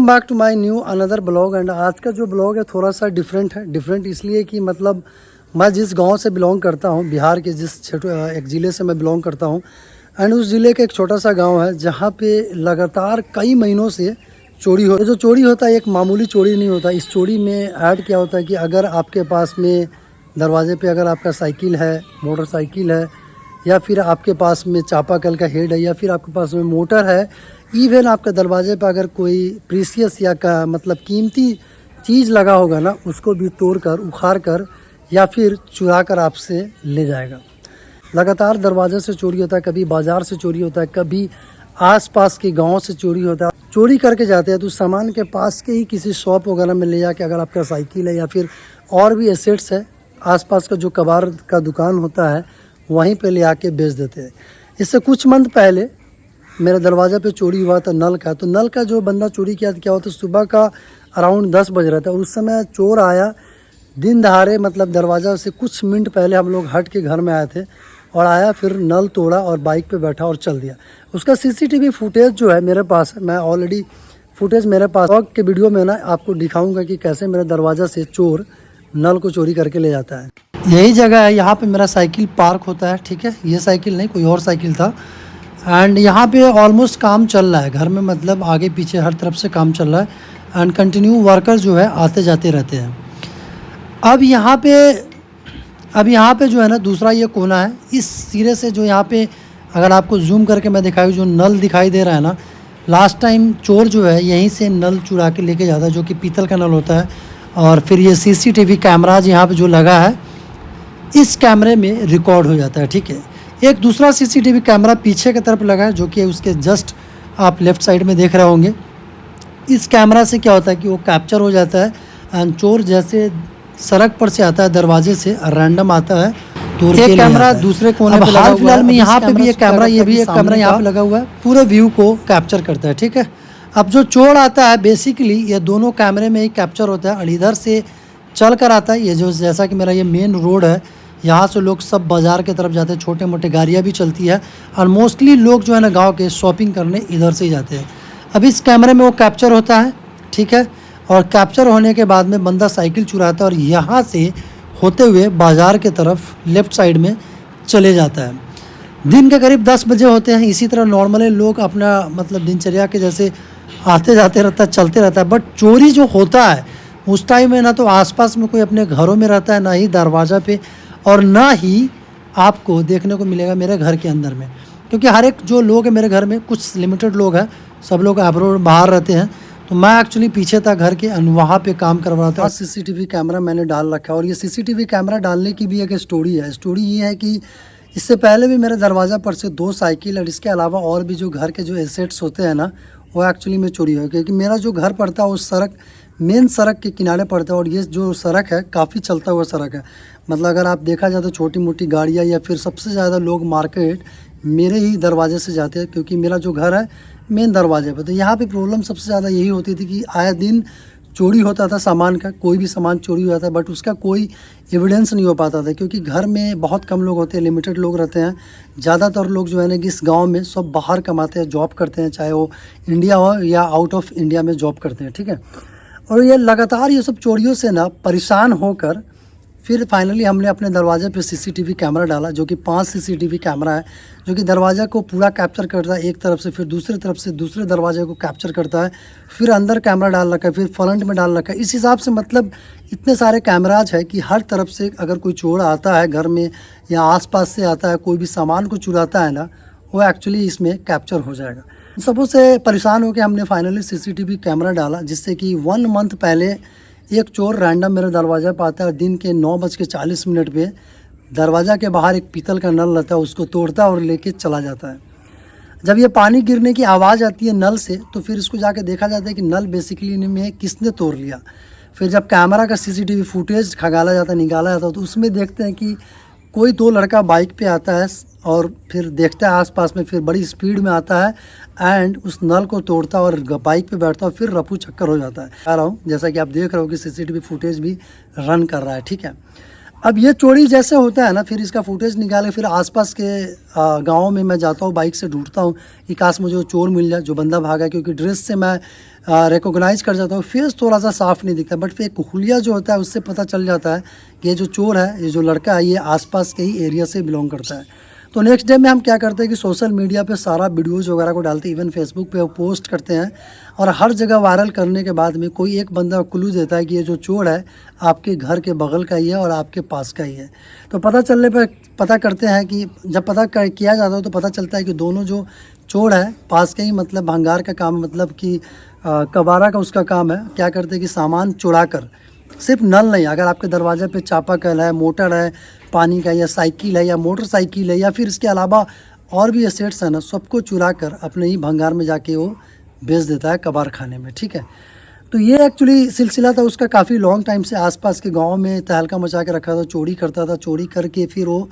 Back to my new another blog. And आज का जो ब्लॉग है थोड़ा सा डिफरेंट है। डिफरेंट इसलिए कि मतलब मैं जिस गांव से बिलोंग करता हूं, बिहार के जिस एक ज़िले से मैं बिलोंग करता हूं, एंड उस ज़िले का एक छोटा सा गांव है जहां पे लगातार कई महीनों से चोरी हो। जो चोरी होता है एक मामूली चोरी नहीं होता। इस चोरी में ऐड क्या होता है कि अगर आपके पास में दरवाजे पे अगर आपका साइकिल है, मोटरसाइकिल है, या फिर आपके पास में चापाकल का हेड है, या फिर आपके पास में मोटर है, इवन आपके दरवाजे पर अगर कोई प्रीसियस या का मतलब कीमती चीज़ लगा होगा ना, उसको भी तोड़ कर, उखाड़ कर या फिर चुरा कर आपसे ले जाएगा। लगातार दरवाजे से चोरी होता है, कभी बाज़ार से चोरी होता है, कभी आसपास के गांव से चोरी होता है। चोरी करके जाते हैं तो सामान के पास के ही किसी शॉप वगैरह में ले जाके, अगर आपका साइकिल है या फिर और भी एसेट्स है, आसपास का जो कबाड़ का दुकान होता है वहीं पे ले आके बेच देते हैं। इससे कुछ मंथ पहले मेरे दरवाज़े पे चोरी हुआ था नल का। तो नल का जो बंदा चोरी किया था, क्या होता, सुबह का अराउंड 10 बज रहा था। उस समय चोर आया दिन दहाड़े, मतलब दरवाज़ा से कुछ मिनट पहले हम लोग हट के घर में आए थे, और आया फिर नल तोड़ा और बाइक पे बैठा और चल दिया। उसका सीसीटीवी फुटेज जो है मेरे पास है, मैं ऑलरेडी फुटेज मेरे पास ब्लॉग के वीडियो में ना आपको दिखाऊंगा कि कैसे मेरे दरवाज़ा से चोर नल को चोरी करके ले जाता है। यही जगह है, यहाँ पे मेरा साइकिल पार्क होता है। ठीक है, ये साइकिल नहीं, कोई और साइकिल था। एंड यहाँ पे ऑलमोस्ट काम चल रहा है घर में, मतलब आगे पीछे हर तरफ से काम चल रहा है। एंड कंटिन्यू वर्कर जो है आते जाते रहते हैं। अब यहाँ पे जो है ना दूसरा ये कोना है, इस सिरे से जो यहाँ पे अगर आपको जूम करके मैं दिखाऊँ, जो नल दिखाई दे रहा है ना, लास्ट टाइम चोर जो है यहीं से नल चुरा के लेके जाता है, जो कि पीतल का नल होता है। और फिर ये सीसीटीवी कैमराज यहाँ पे जो लगा है, इस कैमरे में रिकॉर्ड हो जाता है। ठीक है, एक दूसरा सीसीटीवी कैमरा पीछे की तरफ लगा है, जो कि उसके जस्ट आप लेफ़्ट साइड में देख रहे होंगे। इस कैमरा से क्या होता है कि वो कैप्चर हो जाता है, एंड चोर जैसे सड़क पर से आता है, दरवाजे से रैंडम आता है, तो एक कैमरा दूसरे कोने पे हाल फिलहाल में यहाँ पे भी एक कैमरा, ये भी एक कैमरा यहाँ पे लगा हुआ है, पूरे व्यू को कैप्चर करता है। ठीक है, अब जो चोर आता है बेसिकली ये दोनों कैमरे में ही कैप्चर होता है, और इधर से चल कर आता है। ये जो जैसा कि मेरा ये मेन रोड है, यहाँ से लोग सब बाज़ार की तरफ जाते हैं, छोटे मोटे गाड़ियाँ भी चलती है, और मोस्टली लोग जो है ना गांव के शॉपिंग करने इधर से ही जाते हैं। अब इस कैमरे में वो कैप्चर होता है। ठीक है, और कैप्चर होने के बाद में बंदा साइकिल चुराता है और यहाँ से होते हुए बाज़ार के तरफ लेफ़्ट साइड में चले जाता है। दिन के करीब 10 बजे होते हैं। इसी तरह नॉर्मली लोग अपना मतलब दिनचर्या के जैसे आते जाते रहता है, चलते रहता है। बट चोरी जो होता है उस टाइम में ना तो आसपास में कोई अपने घरों में रहता है, ना ही दरवाज़ा पे, और ना ही आपको देखने को मिलेगा मेरे घर के अंदर में, क्योंकि हर एक जो लोग हैं मेरे घर में, कुछ लिमिटेड लोग हैं, सब लोग अब्रॉड बाहर रहते हैं। तो मैं एक्चुअली पीछे था घर के, वहाँ पे काम करवा था। सीसीटीवी कैमरा मैंने डाल रखा है, और ये सीसीटीवी कैमरा डालने की भी एक स्टोरी है। स्टोरी ये है कि इससे पहले भी मेरे दरवाज़ा पर से 2 साइकिल और इसके अलावा और भी जो घर के जो एसेट्स होते हैं ना, वो एक्चुअली में चोरी हुए। क्योंकि मेरा जो घर पड़ता है उस सड़क, मेन सड़क के किनारे पड़ता है, और ये जो सड़क है काफ़ी चलता हुआ सड़क है। मतलब अगर आप देखा जाए तो छोटी मोटी गाड़ियाँ या फिर सबसे ज़्यादा लोग मार्केट मेरे ही दरवाजे से जाते हैं, क्योंकि मेरा जो घर है मेन दरवाजे पर। तो यहाँ पे प्रॉब्लम सबसे ज़्यादा यही होती थी कि आए दिन चोरी होता था सामान का, कोई भी सामान चोरी हो जाता है, बट उसका कोई एविडेंस नहीं हो पाता था, क्योंकि घर में बहुत कम लोग होते हैं, लिमिटेड लोग रहते हैं। ज़्यादातर लोग जो है ना कि इस गांव में सब बाहर कमाते हैं, जॉब करते हैं, चाहे वो इंडिया हो या आउट ऑफ इंडिया में जॉब करते हैं। ठीक है, और ये लगातार ये सब चोरियों से ना परेशान होकर फिर फाइनली हमने अपने दरवाजे पे सीसीटीवी कैमरा डाला, जो कि 5 सीसीटीवी कैमरा है, जो कि दरवाज़ा को पूरा कैप्चर करता है एक तरफ से, फिर दूसरी तरफ से दूसरे दरवाजे को कैप्चर करता है, फिर अंदर कैमरा डाल रखा है, फिर फ्रंट में डाल रखा है। इस हिसाब से मतलब इतने सारे कैमराज है कि हर तरफ से अगर कोई चोर आता है घर में या आसपास से आता है, कोई भी सामान को चुराता है ना, वो एक्चुअली इसमें कैप्चर हो जाएगा। सबों से परेशान होकर हमने फाइनली सीसीटीवी कैमरा डाला, जिससे कि 1 मंथ पहले एक चोर रैंडम मेरे दरवाज़ा पर आता है, दिन के 9:40 पे दरवाज़ा के बाहर एक पीतल का नल रहता है, उसको तोड़ता है और लेके चला जाता है। जब ये पानी गिरने की आवाज़ आती है नल से, तो फिर इसको जाके देखा जाता है कि नल बेसिकली में किसने तोड़ लिया। फिर जब कैमरा का सीसीटीवी फुटेज निकाला जाता है, तो उसमें देखते हैं कि कोई 2 लड़का बाइक पे आता है, और फिर देखता है आसपास में, फिर बड़ी स्पीड में आता है एंड उस नल को तोड़ता है और बाइक पे बैठता है, फिर रफू चक्कर हो जाता है। आ रहा हूँ, जैसा कि आप देख रहे हो कि सीसीटीवी फुटेज भी रन कर रहा है। ठीक है, अब ये चोरी जैसे होता है ना, फिर इसका फुटेज निकाले, फिर आसपास के गाँव में मैं जाता हूँ, बाइक से ढूंढता हूँ कि काश मुझे वो चोर मिल जाए जो बंदा भागा, क्योंकि ड्रेस से मैं रिकॉग्नाइज कर जाता हूँ, फेस थोड़ा सा साफ़ नहीं दिखता, बट फिर एक हुलिया जो होता है उससे पता चल जाता है कि ये जो चोर है, ये जो लड़का है, ये आसपास के ही एरिया से बिलोंग करता है। तो नेक्स्ट डे में हम क्या करते हैं कि सोशल मीडिया पे सारा वीडियोज़ वगैरह को डालते हैं, इवन फेसबुक पे वो पोस्ट करते हैं, और हर जगह वायरल करने के बाद में कोई एक बंदा क्लू देता है कि ये जो चोर है आपके घर के बगल का ही है और आपके पास का ही है। तो पता चलने पर पता करते हैं कि जब किया जाता है तो पता चलता है कि दोनों जो चोर है पास के ही, मतलब भंगार का काम, मतलब कि कबाड़ा का उसका काम है। क्या करते हैं कि सामान चुरा कर, सिर्फ नल नहीं, अगर आपके दरवाजे पे चापाकल है, मोटर है पानी का, या साइकिल है, या मोटरसाइकिल है, या फिर इसके अलावा और भी एसेट्स हैं ना, सबको चुरा कर अपने ही भंगार में जाके वो बेच देता है कबाड़ खाने में। ठीक है, तो ये एक्चुअली सिलसिला था उसका काफ़ी लॉन्ग टाइम से, आसपास के गांव में तहलका मचा के रखा था, चोरी करता था, चोरी करके फिर वो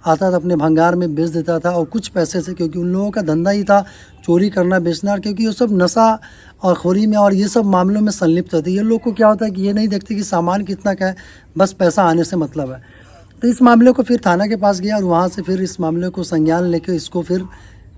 आता था अपने भंगार में बेच देता था, और कुछ पैसे से, क्योंकि उन लोगों का धंधा ही था चोरी करना बेचना, क्योंकि वो सब नशा और खोरी में और ये सब मामलों में संलिप्त होते हैं। ये लोग को क्या होता है कि ये नहीं देखते कि सामान कितना का है, बस पैसा आने से मतलब है। तो इस मामले को फिर थाना के पास गया और वहाँ से फिर इस मामले को संज्ञान लेकर इसको फिर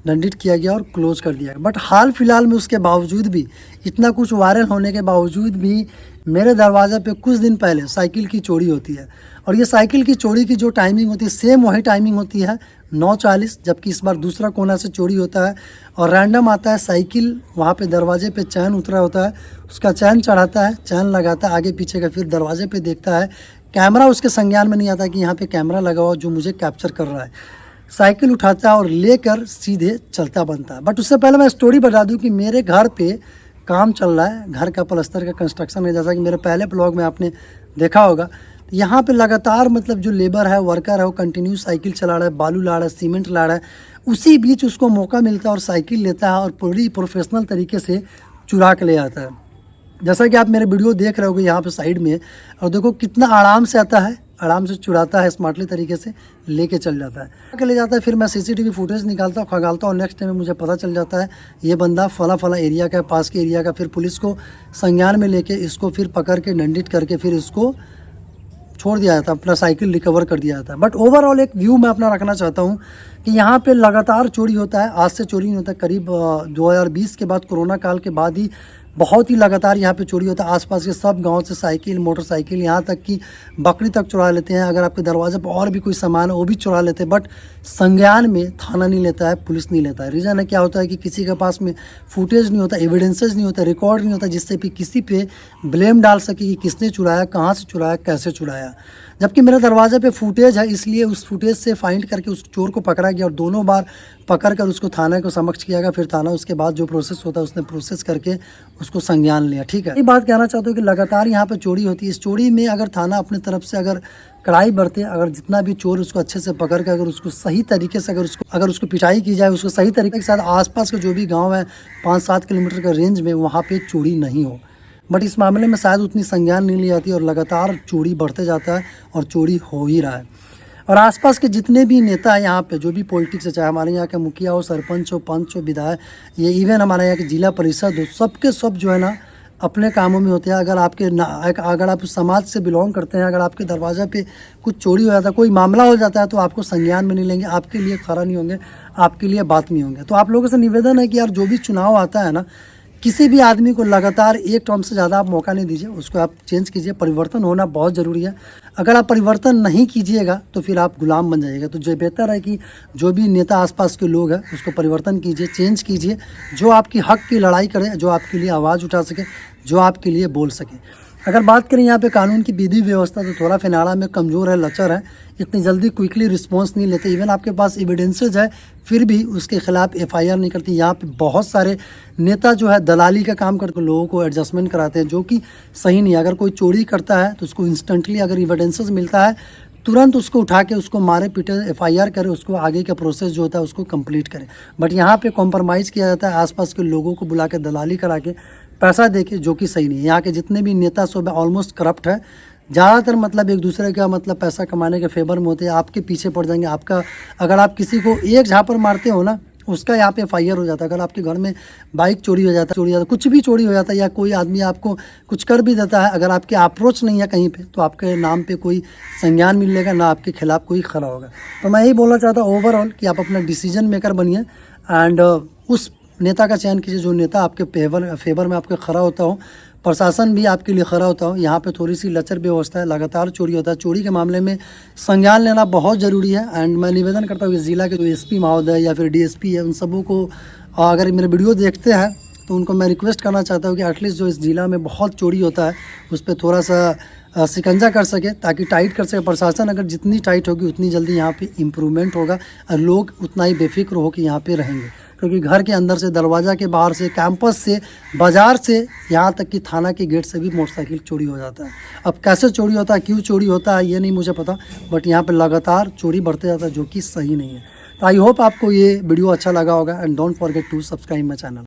दंडित किया गया और क्लोज कर दिया गया। बट हाल फिलहाल में उसके बावजूद भी, इतना कुछ वायरल होने के बावजूद भी, मेरे दरवाज़े पे कुछ दिन पहले साइकिल की चोरी होती है, और ये साइकिल की चोरी की जो टाइमिंग होती है सेम वही टाइमिंग होती है 9:40, जबकि इस बार दूसरा कोना से चोरी होता है और रैंडम आता है साइकिल, वहाँ पे दरवाजे पे चैन उतरा होता है, उसका चैन चढ़ाता है, चैन लगाता है आगे पीछे का, फिर दरवाजे पे देखता है, कैमरा उसके संज्ञान में नहीं आता कि यहाँ पे कैमरा लगा हुआ जो मुझे कैप्चर कर रहा है, साइकिल उठाता है और लेकर सीधे चलता बनता है। बट उससे पहले मैं स्टोरी बता दूँ कि मेरे घर पर काम चल रहा है, घर का प्लास्टर का कंस्ट्रक्शन है, जैसा कि मेरे पहले ब्लॉग में आपने देखा होगा। यहाँ पे लगातार मतलब जो लेबर है, वर्कर है, वो कंटिन्यू साइकिल चला रहा है, बालू ला रहा है, सीमेंट ला रहा है, उसी बीच उसको मौका मिलता है और साइकिल लेता है और पूरी प्रोफेशनल तरीके से चुरा के ले आता है। जैसा कि आप मेरे वीडियो देख रहे होगे यहाँ पे साइड में, और देखो कितना आराम से आता है, आराम से चुराता है, स्मार्टली तरीके से लेके चल जाता है, ले जाता है। फिर मैं सीसीटीवी फुटेज निकालता हूँ, खंगालता हूँ, नेक्स्ट टाइम में मुझे पता चल जाता है ये बंदा फला एरिया का, पास के एरिया का। फिर पुलिस को संज्ञान में लेके इसको फिर पकड़ के दंडित करके फिर इसको छोड़ दिया जाता, अपना साइकिल रिकवर कर दिया जाता है। बट ओवरऑल एक व्यू मैं अपना रखना चाहता हूँ कि यहाँ पे लगातार चोरी होता है, आज से चोरी नहीं होता, करीब 2020 के बाद, कोरोना काल के बाद ही बहुत ही लगातार यहाँ पे चोरी होता है। आसपास के सब गांव से साइकिल, मोटरसाइकिल, यहाँ तक कि बकरी तक चुरा लेते हैं। अगर आपके दरवाजे पर और भी कोई सामान है वो भी चुरा लेते हैं, बट संज्ञान में थाना नहीं लेता है, पुलिस नहीं लेता है। रीज़न है क्या होता है कि किसी के पास में फुटेज नहीं होता, एविडेंसेज नहीं होता, रिकॉर्ड नहीं होता, जिससे भी किसी पे ब्लेम डाल सके कि किसने चुराया, कहाँ से चुराया, कैसे चुराया। जबकि मेरे दरवाजे पे फुटेज है, इसलिए उस फुटेज से फाइंड करके उस चोर को पकड़ा गया और दोनों बार पकड़ कर उसको थाने को समक्ष किया गया। फिर थाना उसके बाद जो प्रोसेस होता है उसने प्रोसेस करके उसको संज्ञान लिया। ठीक है, ये बात कहना चाहता हूँ कि लगातार यहाँ पे चोरी होती है। इस चोरी में अगर थाना अपनी तरफ से अगर कड़ाई बरते, अगर जितना भी चोर उसको अच्छे से पकड़ के अगर उसको सही तरीके से अगर उसको पिटाई की जाए, उसको सही तरीके के साथ, आसपास के जो भी गाँव है 5-7 किलोमीटर का रेंज में, वहाँ पर चोरी नहीं हो। बट इस मामले में शायद उतनी संज्ञान नहीं ली जाती और लगातार चोरी बढ़ते जाता है और चोरी हो ही रहा है। और आसपास के जितने भी नेता हैं यहाँ पे, जो भी पॉलिटिक्स है, चाहे हमारे यहाँ के मुखिया हो, सरपंच हो, पंच हो, विधायक, ये इवन हमारे यहाँ के जिला परिषद हो, सबके सब जो है ना अपने कामों में होते हैं। अगर आप समाज से बिलोंग करते हैं, अगर आपके दरवाजे पे कुछ चोरी हो जाता है, कोई मामला हो जाता है, तो आपको संज्ञान में नहीं लेंगे, आपके लिए खड़ा नहीं होंगे, आपके लिए बात नहीं होंगे। तो आप लोगों से निवेदन है कि यार जो भी चुनाव आता है ना, किसी भी आदमी को लगातार एक टर्म से ज़्यादा आप मौका नहीं दीजिए, उसको आप चेंज कीजिए। परिवर्तन होना बहुत ज़रूरी है। अगर आप परिवर्तन नहीं कीजिएगा तो फिर आप गुलाम बन जाइएगा। तो जो बेहतर है कि जो भी नेता आसपास के लोग हैं उसको परिवर्तन कीजिए, चेंज कीजिए, जो आपकी हक की लड़ाई करे, जो आपके लिए आवाज़ उठा सके, जो आपके लिए बोल सके। अगर बात करें यहाँ पे कानून की विधि व्यवस्था, तो थोड़ा फिनाड़ा में कमज़ोर है, लचर है, इतनी जल्दी क्विकली रिस्पॉन्स नहीं लेते। इवन आपके पास एविडेंसेज है फिर भी उसके खिलाफ एफआईआर नहीं करती। यहाँ पे बहुत सारे नेता जो है दलाली का काम करके लोगों को एडजस्टमेंट कराते हैं, जो कि सही नहीं है। अगर कोई चोरी करता है तो उसको इंस्टेंटली अगर एविडेंसेज मिलता है, तुरंत उसको उठा के उसको मारे पीटे, एफआईआर करे, उसको आगे का प्रोसेस जो होता है उसको कंप्लीट करे। बट यहाँ पे कॉम्प्रोमाइज़ किया जाता है, आसपास के लोगों को बुला के दलाली करा के पैसा दे के, जो कि सही नहीं है। यहाँ के जितने भी नेता सब ऑलमोस्ट करप्ट है, ज़्यादातर मतलब एक दूसरे का मतलब पैसा कमाने के फेवर में होते हैं, आपके पीछे पड़ जाएंगे। आपका अगर आप किसी को एक झापड़ मारते हो ना, उसका यहाँ पे FIR हो जाता है। अगर आपके घर में बाइक चोरी हो जाता है, कुछ भी चोरी हो जाता है, या कोई आदमी आपको कुछ कर भी देता है, अगर आपके अप्रोच नहीं है कहीं पे, तो आपके नाम पे कोई संज्ञान मिलेगा ना, आपके खिलाफ कोई खड़ा होगा। तो मैं यही बोलना चाहता हूँ ओवरऑल कि आप अपना डिसीजन मेकर बनिए एंड उस नेता का चयन कीजिए जो नेता आपके फेवर में आपके खड़ा होता हो। प्रशासन भी आपके लिए खड़ा होता हो। यहाँ पे थोड़ी सी लचर व्यवस्था है, लगातार चोरी होता है। चोरी के मामले में संज्ञान लेना बहुत ज़रूरी है एंड मैं निवेदन करता हूँ कि ज़िला के जो SP महोदय या फिर DSP है, उन सबों को अगर मेरे वीडियो देखते हैं तो उनको मैं रिक्वेस्ट करना चाहता हूँ कि एटलीस्ट जो इस ज़िला में बहुत चोरी होता है उस पर थोड़ा सा शिकंजा कर सके, ताकि टाइट कर सके प्रशासन। अगर जितनी टाइट होगी उतनी जल्दी यहाँ पे इम्प्रूवमेंट होगा और लोग उतना ही बेफिक्र हो कि यहाँ पे रहेंगे। क्योंकि घर के अंदर से, दरवाज़ा के बाहर से, कैंपस से, बाज़ार से, यहाँ तक कि थाना के गेट से भी मोटरसाइकिल चोरी हो जाता है। अब कैसे चोरी होता है, क्यों चोरी होता है, ये नहीं मुझे पता, बट यहाँ पे लगातार चोरी बढ़ते जाता है, जो कि सही नहीं है। तो आई होप आपको ये वीडियो अच्छा लगा होगा and don't forget to subscribe my channel.